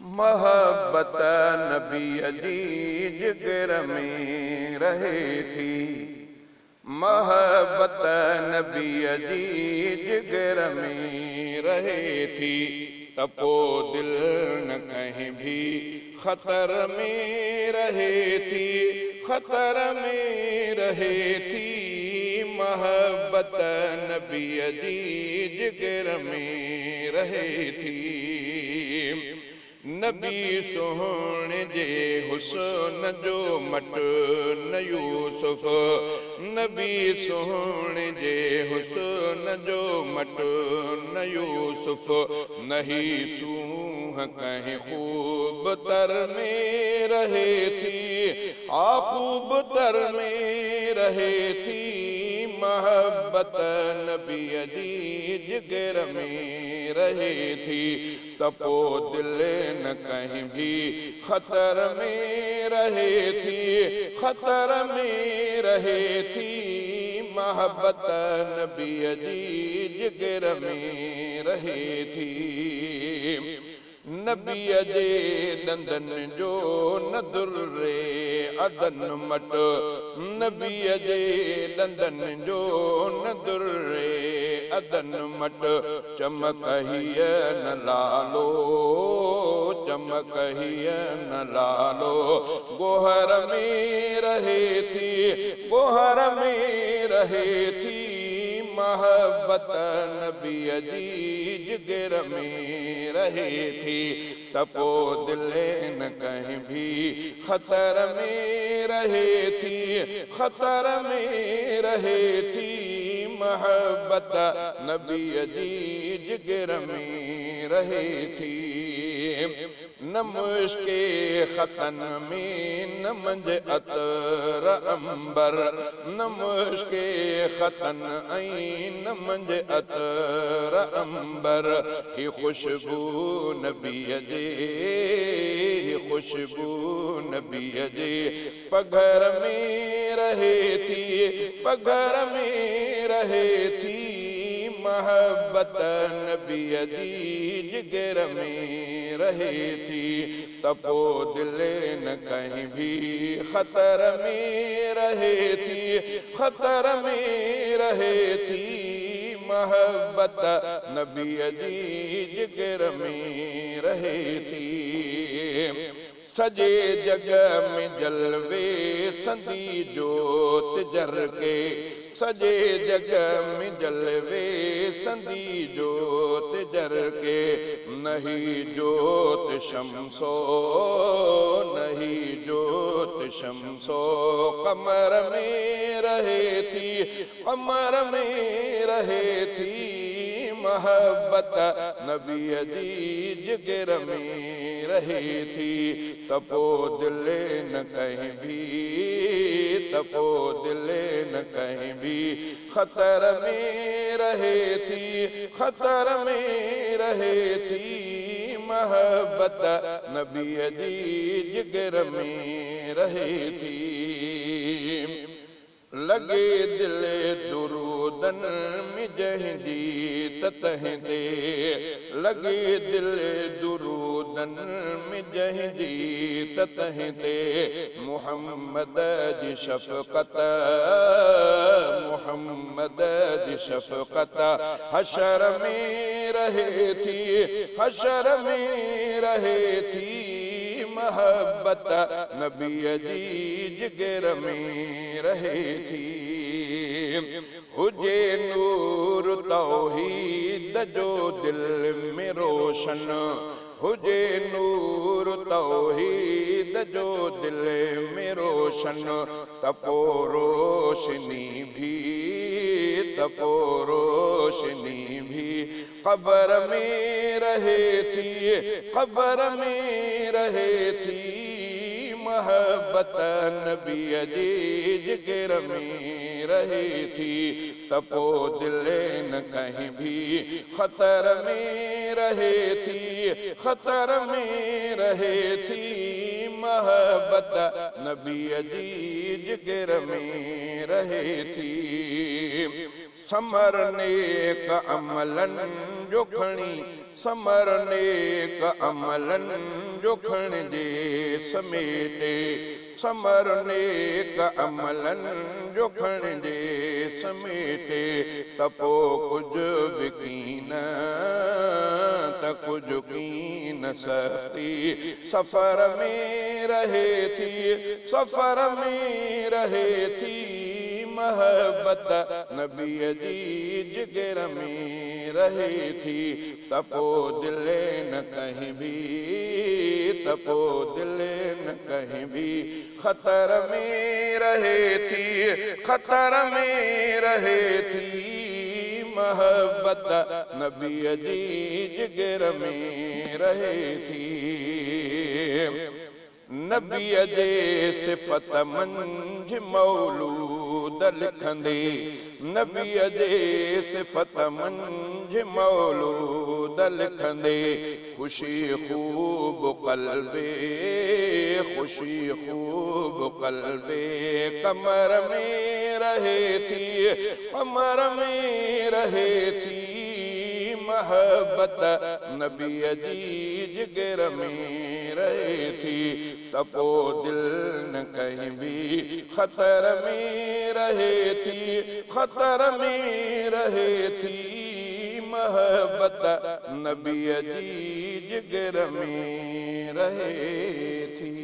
मोहब्बत नबी जी जिगर में रहे थी। मोहब्बत नबी जी जिगर में रहे थी। तपो दिल न कहीं भी खतर में रहे थी। खतर में रहे थी। मोहब्बत नबी जी जिगर में रहे थी। नबी सोहणे जे हुस्न जो मट न यूसुफ। नबी सोहणे जे हुस्न जो मट न यूसुफ। नहीं सूह कहीं खूब तर में रहे थी। खूब तर में रहे थी। मोहब्बत नबी जी जिगर में रहे थी। तपो दिल न कहीं भी खतर में रहे थी। खतर में रहे थी। मोहब्बत नबी जी जिगर में रहे थी। नबी जे दंदन जो न दुर्रे अदन मट। नबी जे दंदन जो न दुर्रे अदन मट। चमक हीअ न लालो। चमक हीअ न लालो। गोहर में रहे थी। गोहर में रहे थी। मोहब्बत नबी जी जिगर में रहे थी। तपो दिल न कहीं भी खतर में रहे थी। खतर में रहे थी। मोहब्बत नबी जी जिगर में रहे थी। न मुश्के खतन में न मंज अतर अंबर। न मुश्के खतन ऐं न मंज अतर अंबर। ही खुशबू नबी जे खुशबू नबी जे पघर में रहे थी। पघर में रहे थी। मोहब्बत नबी जी जिगर में रहे थी। तपो दिल न कहीं भी खतर में रहे थी। खतर में रहे थी। मोहब्बत नबी जी जिगर में रहे थी। सजे जग में जलवे संदी जोत जर के। सजे जग में जलवे संदी जोत जर के। नहीं जोत शमसो नहीं जोत शमसो कमर में रहे थी। कमर में रहे थी। मोहब्बत नबी जी जिगर में रहे थी। तपो दिल न कहीं भी तपो दिल न कहीं भी खतर में रहे थी। खतर में रहे थी। मोहब्बत नबी जी जिगर में रहे थी। लगे दिल दुरूदन में जहिंदी ततहदे। लगे दिल दुरूदन में जहिंदी ततहदे। मोहम्मद जी शफ़क़त मोहम्मद जी शफ़क़त हशर में रहे थी। हशर में रहे थी। मोहब्बत नबी जी जिगर में रहे थी। हुजे नूर तौहीद जो दिल में रोशन। हुजे नूर तौहीद जो दिल में रोशन। तपो रोशनी भी तपो रोशनी भी कब्र में रहे थी। कब्र में रहे थी। मोहब्बत नबी जी जिगर में रहे थी। तपो दिल न कहीं भी खतर में रहे थी। खतर में रहे थी। मोहब्बत नबी जी जिगर में रहे थी। समर नेक अमलन जो खणी समर नेक अमलन जो खण जे समेटे समर नेक अमलन जो खण जे समेटे तपो कुछ बिकीन त कुछ कीन सख्ती सफर में रहे थी सफर में रहे थी महबत नबी जी जिगर में रहे थी तपो दिल न कहीं भी तपो दिल न कहीं भी खतर में रहे थी खतर में रहे थी महबत नबी जी जिगर में रहे थी नबी जे सिफत मंझ मौलूद लिखंदे नबी जे सिफत मंझ मौलूद लिखंदे खुशी खूब कल्बे खुशी खूब कल्बे कमर में रहे थी कमर में रहे थी महबत नबी जी जिगर में रहे थी तपो दिल न कहीं भी खतर में रहे थी खतर में रहे थी महबत नबी जी जिगर में रहे थी।